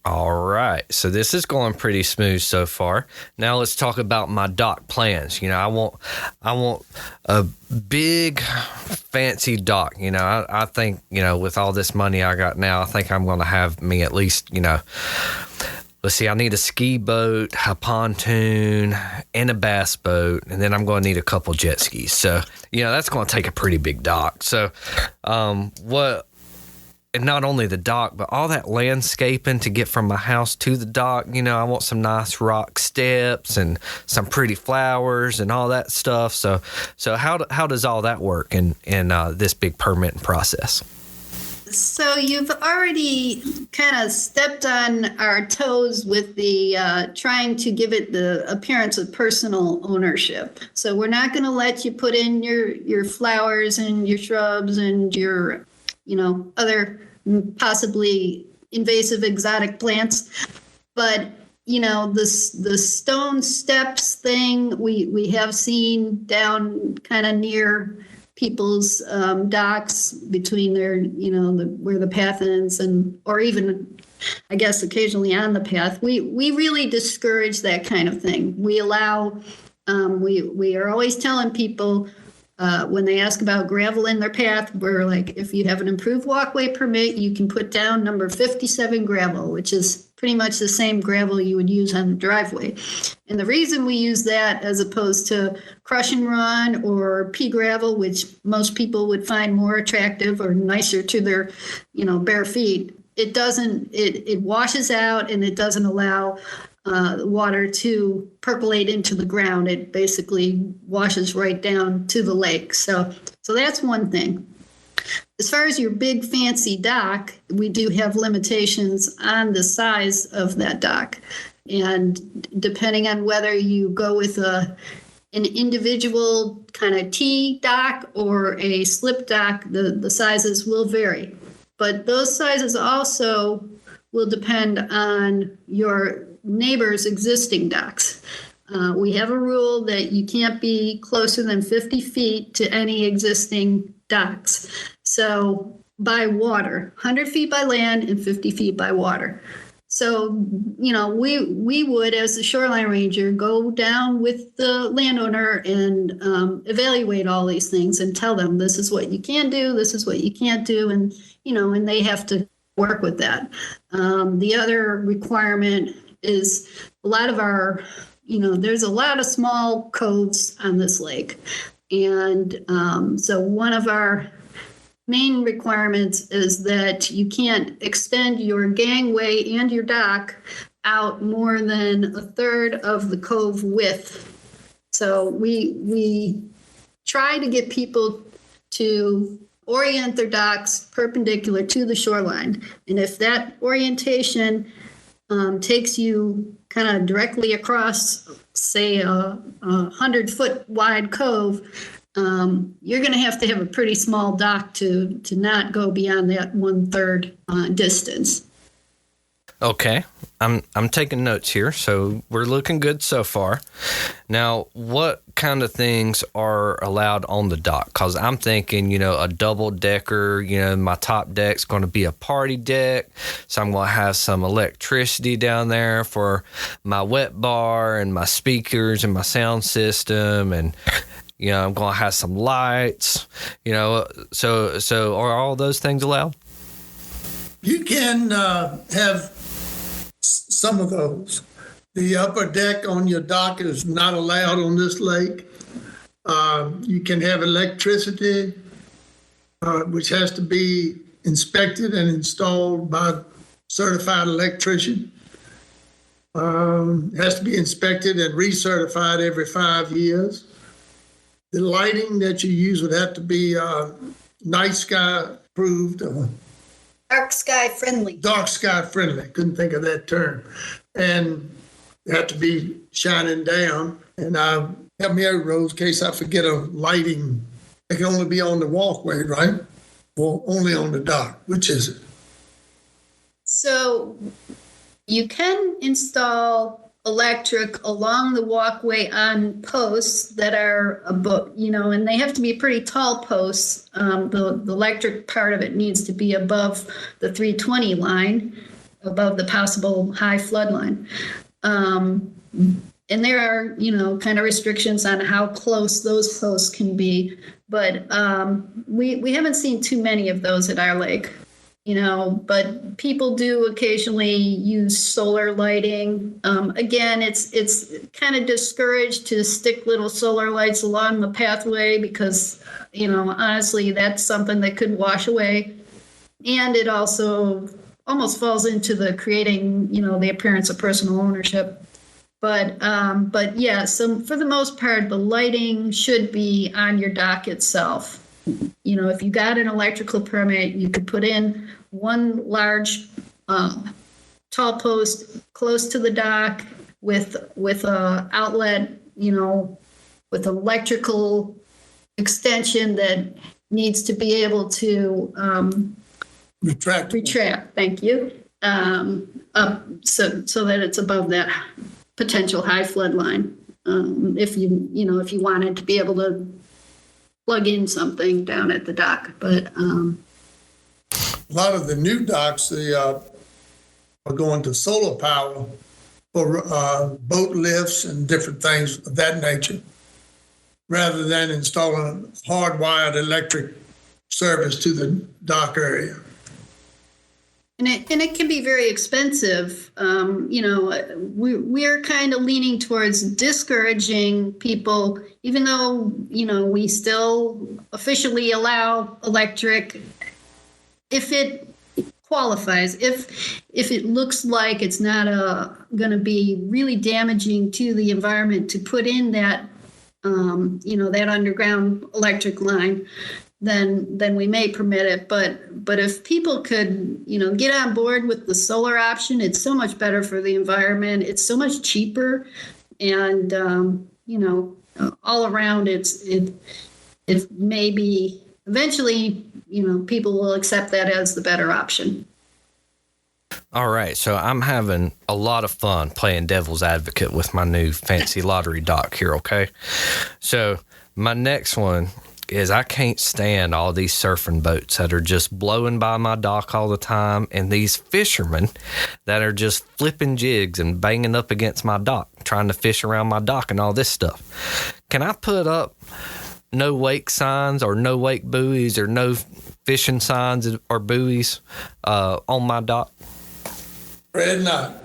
All right. So this is going pretty smooth so far. Now let's talk about my dock plans. I want a big fancy dock. I think, with all this money I got now, I think I'm going to have me at least, let's see, I need a ski boat, a pontoon, and a bass boat, and then I'm going to need a couple jet skis. So, that's going to take a pretty big dock. So, and not only the dock, but all that landscaping to get from my house to the dock. I want some nice rock steps and some pretty flowers and all that stuff. So how does all that work in this big permitting process?
So you've already kind of stepped on our toes with the trying to give it the appearance of personal ownership. So we're not going to let you put in your flowers and your shrubs and your other possibly invasive exotic plants. But, the stone steps thing we have seen down kind of near people's docks between their, where the path ends, or even, I guess, occasionally on the path. We really discourage that kind of thing. We allow, we are always telling people, when they ask about gravel in their path, we're like, if you have an improved walkway permit, you can put down number 57 gravel, which is pretty much the same gravel you would use on the driveway. And the reason we use that as opposed to crush and run or pea gravel, which most people would find more attractive or nicer to their, bare feet, it washes out, and it doesn't allow water to percolate into the ground. It basically washes right down to the lake. So that's one thing. As far as your big fancy dock, we do have limitations on the size of that dock. And depending on whether you go with an individual kind of T dock or a slip dock, the sizes will vary. But those sizes also will depend on your neighbor's existing docks. We have a rule that you can't be closer than 50 feet to any existing docks. So by water, 100 feet by land and 50 feet by water. So, we would, as the shoreline ranger, go down with the landowner and evaluate all these things and tell them this is what you can do, this is what you can't do. And, and they have to work with that. The other requirement is a lot of our, there's a lot of small coves on this lake. And so one of our main requirements is that you can't extend your gangway and your dock out more than a third of the cove width. So we try to get people to orient their docks perpendicular to the shoreline. And if that orientation takes you kind of directly across, say, a 100-foot wide cove, you're going to have a pretty small dock to not go beyond that 1/3 distance.
Okay, I'm taking notes here, so we're looking good so far. Now, what kind of things are allowed on the dock? Because I'm thinking, a double-decker, my top deck's going to be a party deck, so I'm going to have some electricity down there for my wet bar and my speakers and my sound system, and I'm going to have some lights, so are all those things allowed?
You can have some of those. The upper deck on your dock is not allowed on this lake. You can have electricity, which has to be inspected and installed by a certified electrician. It has to be inspected and recertified every 5 years. The lighting that you use would have to be night sky approved.
Dark sky friendly.
Dark sky friendly. Couldn't think of that term. And they have to be shining down. And help me out, Rose, in case I forget a lighting. It can only be on the walkway, right? Or only on the dock. Which is it?
So you can install electric along the walkway on posts that are above, and they have to be pretty tall posts. The electric part of it needs to be above the 320 line, above the possible high flood line. And there are, kind of restrictions on how close those posts can be. But we haven't seen too many of those at our lake. But people do occasionally use solar lighting. Again, it's kind of discouraged to stick little solar lights along the pathway because, honestly, that's something that could wash away. And it also almost falls into the creating, the appearance of personal ownership. But yeah, so for the most part, the lighting should be on your dock itself. If you got an electrical permit, you could put in one large tall post close to the dock with a outlet, with so that it's above that potential high flood line. If you wanted to be able to plug in something down at the dock, but a
lot of the new docks, they are going to solar power for boat lifts and different things of that nature, rather than installing hardwired electric service to the dock area.
And it can be very expensive. We're kind of leaning towards discouraging people, even though, we still officially allow electric, if it qualifies, if it looks like it's not going to be really damaging to the environment to put in that, that underground electric line, then we may permit it. But if people could, get on board with the solar option, it's so much better for the environment. It's so much cheaper, and all around it may be eventually, people will accept that as the better option.
All right, so I'm having a lot of fun playing devil's advocate with my new fancy lottery dock here, okay? So my next one is I can't stand all these surfing boats that are just blowing by my dock all the time, and these fishermen that are just flipping jigs and banging up against my dock, trying to fish around my dock and all this stuff. Can I put up no wake signs or no wake buoys or no fishing signs or buoys on my dock?
Fred, not.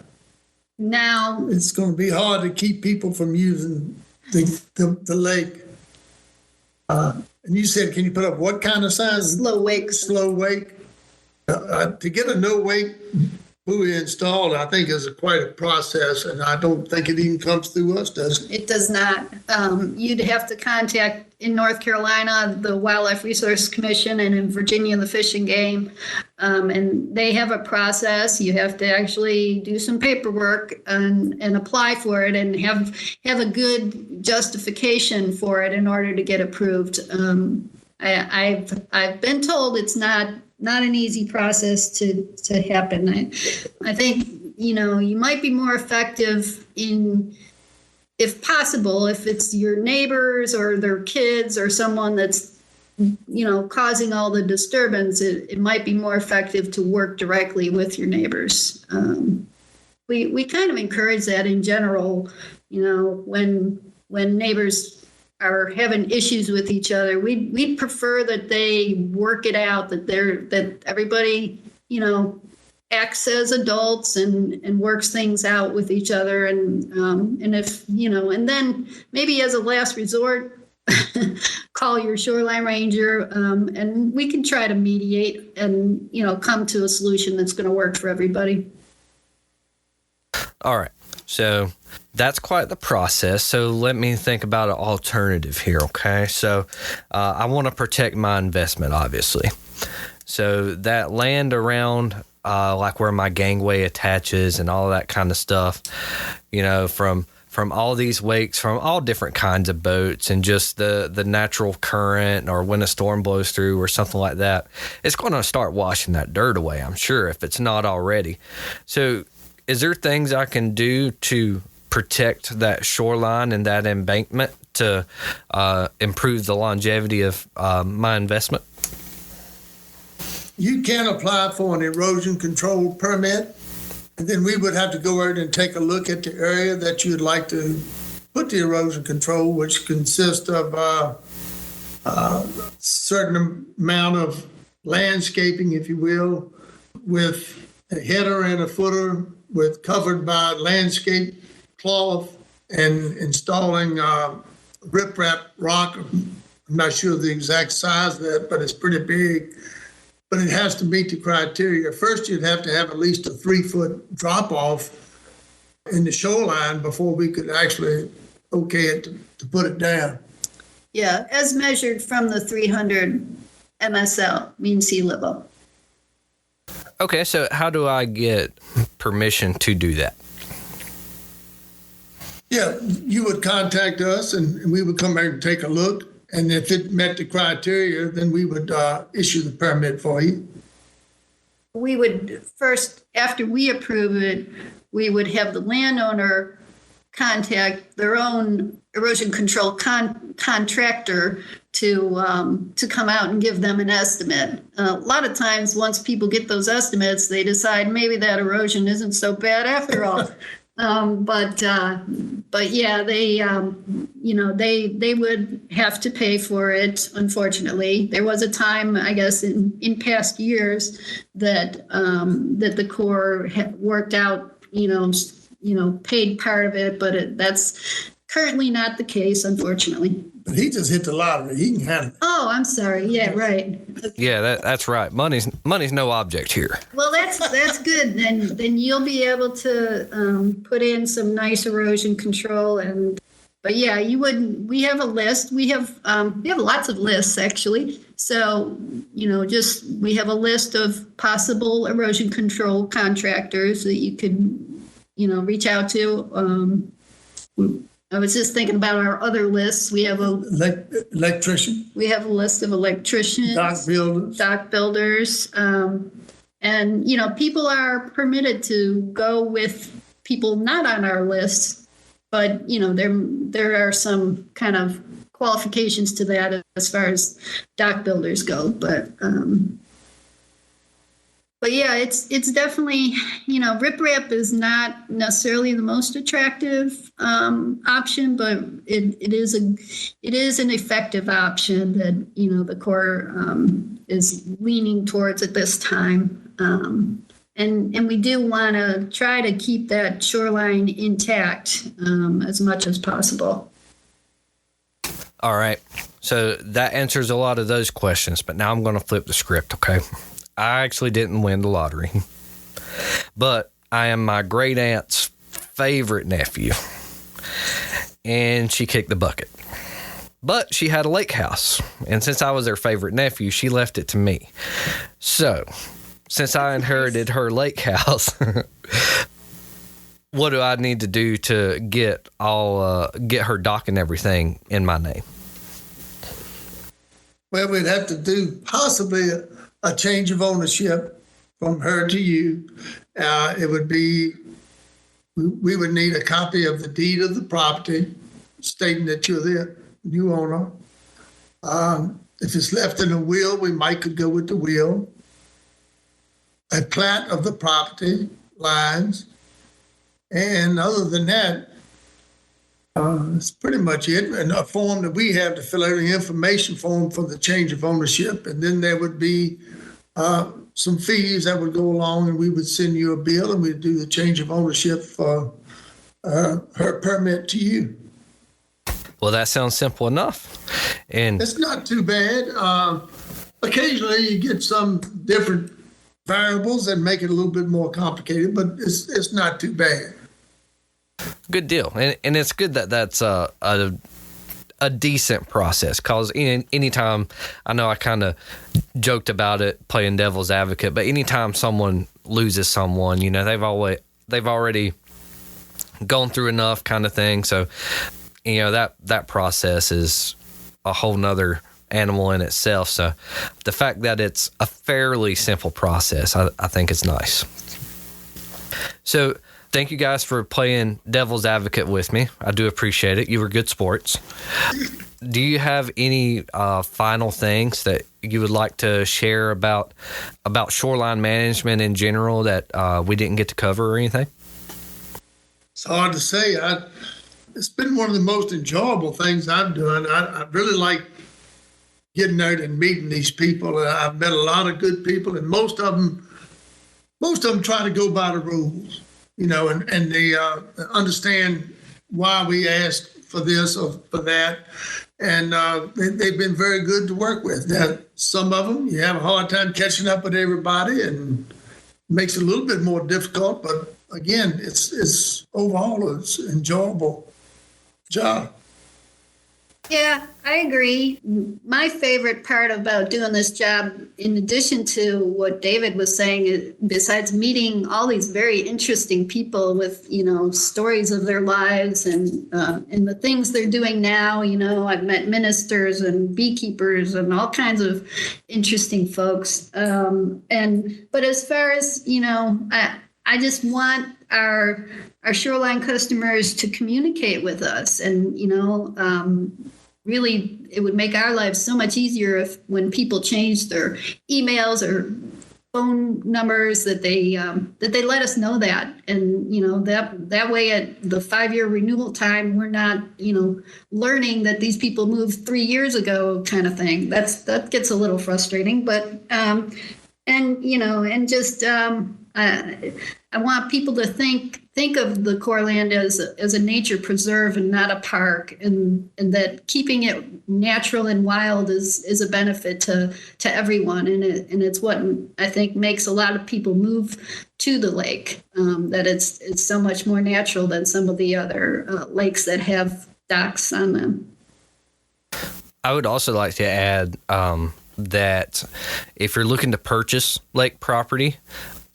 Now,
It's going to be hard to keep people from using the lake. And you said, can you put up what kind of signs?
slow wakes.
Slow wake. To get a no wake buoy installed, I think is quite a process, and I don't think it even comes through us, does it?
It does not. You'd have to contact, in North Carolina, the Wildlife Resource Commission, and in Virginia, the Fish and Game. And they have a process. You have to actually do some paperwork and apply for it and have a good justification for it in order to get approved. I've been told it's not an easy process to happen. I think, you might be more effective if possible, if it's your neighbors or their kids or someone that's, causing all the disturbance, it might be more effective to work directly with your neighbors. We kind of encourage that in general, when neighbors are having issues with each other, we'd prefer that they work it out, that everybody, acts as adults and works things out with each other. And if, and then maybe as a last resort, call your shoreline ranger, and we can try to mediate and, come to a solution that's going to work for everybody.
All right. So that's quite the process. So let me think about an alternative here, okay? So I want to protect my investment, obviously. So that land around like where my gangway attaches and all that kind of stuff, from all these wakes, from all different kinds of boats and just the natural current or when a storm blows through or something like that, it's going to start washing that dirt away, I'm sure, if it's not already. So is there things I can do to protect that shoreline and that embankment to improve the longevity of my investment?
You can apply for an erosion control permit, and then we would have to go out and take a look at the area that you'd like to put the erosion control, which consists of a certain amount of landscaping, if you will, with a header and a footer, covered by landscape cloth, and installing riprap rock. I'm not sure the exact size of that, but it's pretty big. But it has to meet the criteria. First, you'd have to have at least a 3-foot drop off in the shoreline before we could actually okay it to put it down.
Yeah, as measured from the 300 MSL, mean sea level.
Okay, so how do I get permission to do that?
Yeah, you would contact us and we would come out and take a look. And if it met the criteria, then we would issue the permit for you.
We would first, after we approve it, we would have the landowner contact their own erosion control contractor to come out and give them an estimate. A lot of times, once people get those estimates, they decide maybe that erosion isn't so bad after all. But yeah, they would have to pay for it. Unfortunately, there was a time, I guess, in past years that the Corps had worked out, paid part of it, but that's currently not the case, unfortunately.
But he just hit the lottery. He can handle it.
Oh, I'm sorry. Yeah, right.
Yeah, that's right. Money's no object here.
Well, that's good. Then you'll be able to put in some nice erosion control. But yeah, you wouldn't. We have a list. We have lots of lists actually. So we have a list of possible erosion control contractors that you could reach out to. I was just thinking about our other lists. We have
electrician.
We have a list of electricians, dock builders, and people are permitted to go with people not on our list, but there are some kind of qualifications to that as far as dock builders go. But yeah, it's definitely, riprap is not necessarily the most attractive option, but it is an effective option that the Corps is leaning towards at this time. And we do want to try to keep that shoreline intact as much as possible.
All right. So that answers a lot of those questions, but now I'm going to flip the script, okay? I actually didn't win the lottery, but I am my great aunt's favorite nephew, and she kicked the bucket. But she had a lake house, and since I was her favorite nephew, she left it to me. So, since I inherited her lake house, what do I need to do to get her dock and everything in my name?
Well, we'd have to do possibly a change of ownership from her to you. It would be, we would need a copy of the deed of the property stating that you're the new owner. If it's left in a will, we could go with the will. A plat of the property lines. And other than that, that's pretty much it. And a form that we have to fill out, the information form for the change of ownership. And then there would be some fees that would go along, and we would send you a bill, and we'd do the change of ownership for her permit to you.
Well, that sounds simple enough. And
it's not too bad. Occasionally you get some different variables that make it a little bit more complicated, but it's not too bad.
Good deal. And it's good that that's a decent process, because anytime, I know I kind of joked about it playing devil's advocate, but anytime someone loses someone, they've already gone through enough kind of thing. So, that process is a whole nother animal in itself. So the fact that it's a fairly simple process, I think it's nice. So thank you guys for playing devil's advocate with me. I do appreciate it. You were good sports. Do you have any final things that you would like to share about shoreline management in general that we didn't get to cover or anything?
It's hard to say. It's been one of the most enjoyable things I've done. I really like getting out and meeting these people. I've met a lot of good people, and most of them try to go by the rules, and they understand why we asked for this or for that. And they've been very good to work with. Now, some of them, you have a hard time catching up with everybody, and it makes it a little bit more difficult. But again, it's overall, it's an enjoyable job.
Yeah, I agree. My favorite part about doing this job, in addition to what David was saying, besides meeting all these very interesting people with, stories of their lives and the things they're doing now, I've met ministers and beekeepers and all kinds of interesting folks. But as far as, I just want our shoreline customers to communicate with us, and really, it would make our lives so much easier when people change their emails or phone numbers that they let us know that, and that way at the 5-year renewal time, we're not learning that these people moved 3 years ago, kind of thing. That gets a little frustrating, but I want people to think of the Coreland as a nature preserve and not a park, and that keeping it natural and wild is a benefit to everyone, and it's what I think makes a lot of people move to the lake. That it's so much more natural than some of the other lakes that have docks on them.
I would also like to add that if you're looking to purchase lake property,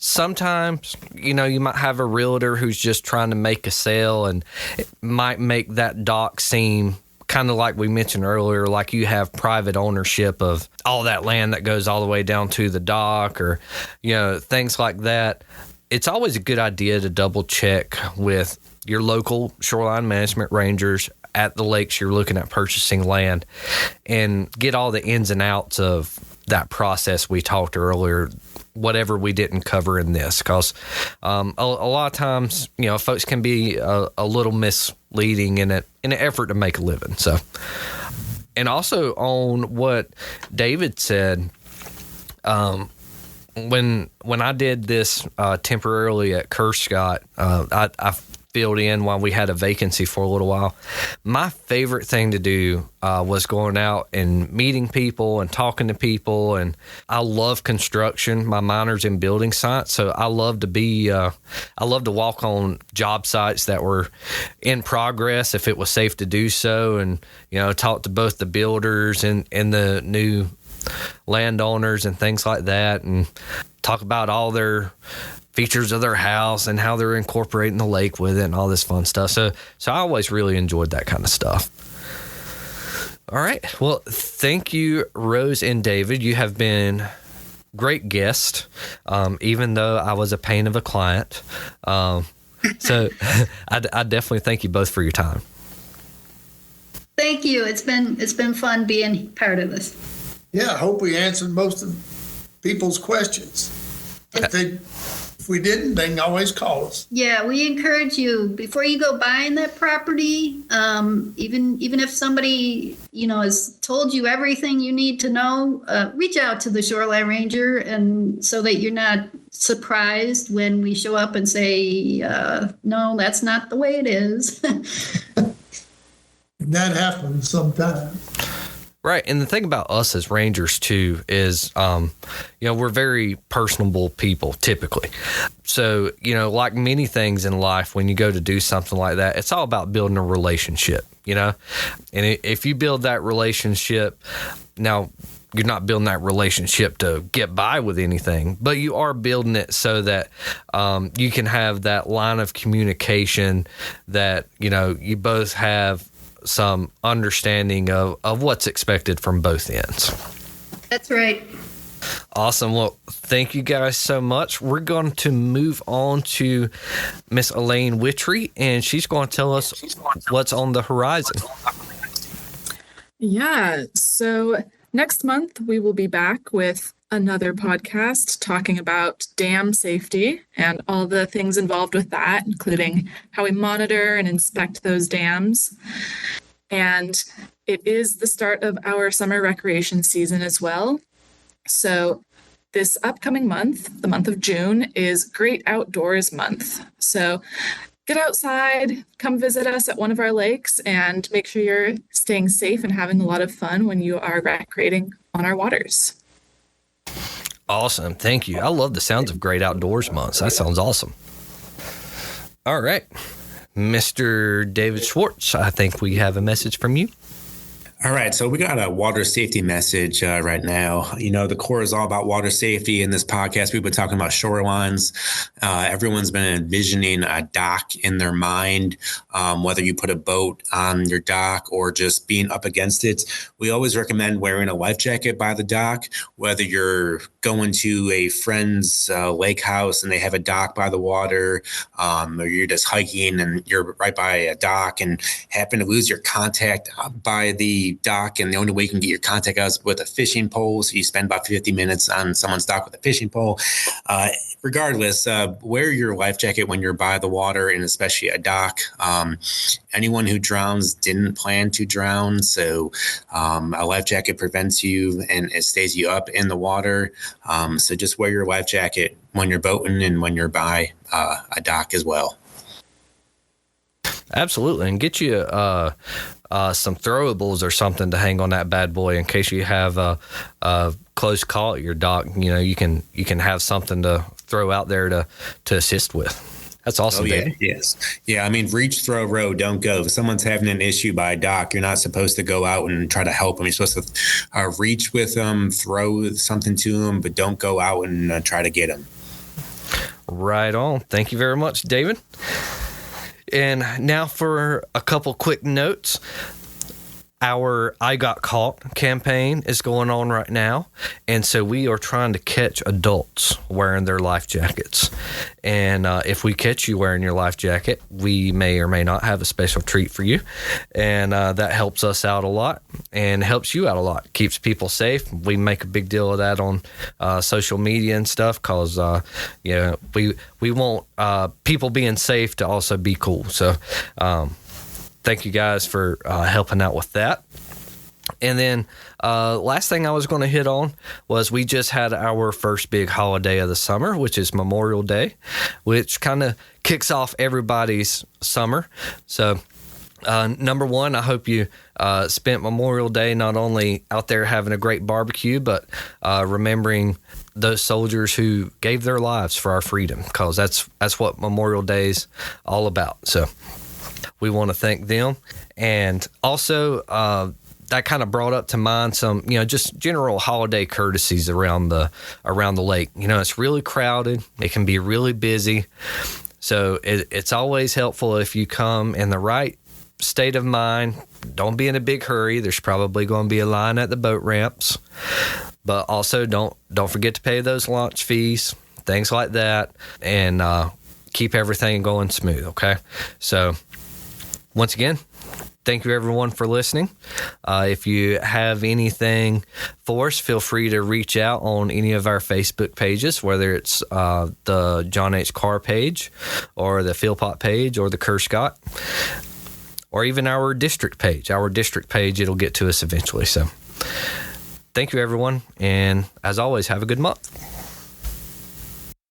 sometimes, you might have a realtor who's just trying to make a sale, and it might make that dock seem kind of like we mentioned earlier, like you have private ownership of all that land that goes all the way down to the dock, or, things like that. It's always a good idea to double check with your local shoreline management rangers at the lakes you're looking at purchasing land, and get all the ins and outs of that process we talked earlier, whatever we didn't cover in this, because a lot of times, folks can be a little misleading in an effort to make a living. So, and also on what David said, When I did this temporarily at Kerscott, I filled in while we had a vacancy for a little while. My favorite thing to do was going out and meeting people and talking to people. And I love construction. My minor's in building science, so I love to walk on job sites that were in progress if it was safe to do so, and talk to both the builders and the new landowners and things like that, and talk about all their features of their house and how they're incorporating the lake with it and all this fun stuff. So I always really enjoyed that kind of stuff. All right. Well, thank you, Rose and David. You have been great guests, even though I was a pain of a client. So I definitely thank you both for your time.
Thank you. It's been fun being part of this.
Yeah, I hope we answered most of people's questions. If we didn't, they can always call us.
Yeah, we encourage you, before you go buying that property, even if somebody has told you everything you need to know, reach out to the Shoreline Ranger, and so that you're not surprised when we show up and say, no, that's not the way it is.
And that happens sometimes.
Right. And the thing about us as rangers, too, is, we're very personable people, typically. So, like many things in life, when you go to do something like that, it's all about building a relationship, And if you build that relationship, now, you're not building that relationship to get by with anything, but you are building it so that you can have that line of communication that, you both have some understanding of what's expected from both ends.
That's right.
Awesome. Well, thank you guys so much. We're going to move on to Miss Elaine Witry, and she's going to tell us what's on the horizon.
Yeah. So next month, we will be back with another podcast talking about dam safety and all the things involved with that, including how we monitor and inspect those dams. And it is the start of our summer recreation season as well. So this upcoming month, the month of June, is Great Outdoors Month. So get outside, come visit us at one of our lakes, and make sure you're staying safe and having a lot of fun when you are recreating on our waters.
Awesome. Thank you. I love the sounds of Great Outdoors Month. That sounds awesome. All right. Mr. David Schwartz, I think we have a message from you.
All right, so we got a water safety message right now. The Corps is all about water safety. In this podcast, we've been talking about shorelines. Everyone's been envisioning a dock in their mind, whether you put a boat on your dock or just being up against it. We always recommend wearing a life jacket by the dock, whether you're going to a friend's lake house and they have a dock by the water, or you're just hiking and you're right by a dock and happen to lose your contact by the dock, and the only way you can get your contact out is with a fishing pole. So you spend about 50 minutes on someone's dock with a fishing pole. Regardless, wear your life jacket when you're by the water, and especially a dock. Anyone who drowns didn't plan to drown, so a life jacket prevents you and it stays you up in the water. So just wear your life jacket when you're boating and when you're by a dock as well.
Absolutely, and get you some throwables or something to hang on that bad boy in case you have a close call at your dock. You can have something to throw out there to assist with. That's awesome.
Oh, yeah.
David.
Yes. Yeah. I mean, reach, throw, row, don't go. If someone's having an issue by a dock, you're not supposed to go out and try to help them. You're supposed to reach with them, throw something to them, but don't go out and try to get them.
Right on. Thank you very much, David. And now for a couple quick notes. Our I Got Caught campaign is going on right now. And so we are trying to catch adults wearing their life jackets. And if we catch you wearing your life jacket, we may or may not have a special treat for you. And that helps us out a lot and helps you out a lot. Keeps people safe. We make a big deal of that on social media and stuff because, we want people being safe to also be cool. So thank you guys for helping out with that. And then last thing I was going to hit on was we just had our first big holiday of the summer, which is Memorial Day, which kind of kicks off everybody's summer. So number one, I hope you spent Memorial Day not only out there having a great barbecue, but remembering those soldiers who gave their lives for our freedom, because that's what Memorial Day is all about. So we want to thank them. And also, that kind of brought up to mind some, just general holiday courtesies around the lake. It's really crowded. It can be really busy. So it's always helpful if you come in the right state of mind. Don't be in a big hurry. There's probably going to be a line at the boat ramps. But also don't forget to pay those launch fees, things like that, and keep everything going smooth, okay? So once again, thank you, everyone, for listening. If you have anything for us, feel free to reach out on any of our Facebook pages, whether it's the John H. Carr page or the Philpott page or the Kerr Scott, or even our district page. Our district page, it'll get to us eventually. So thank you, everyone. And as always, have a good month.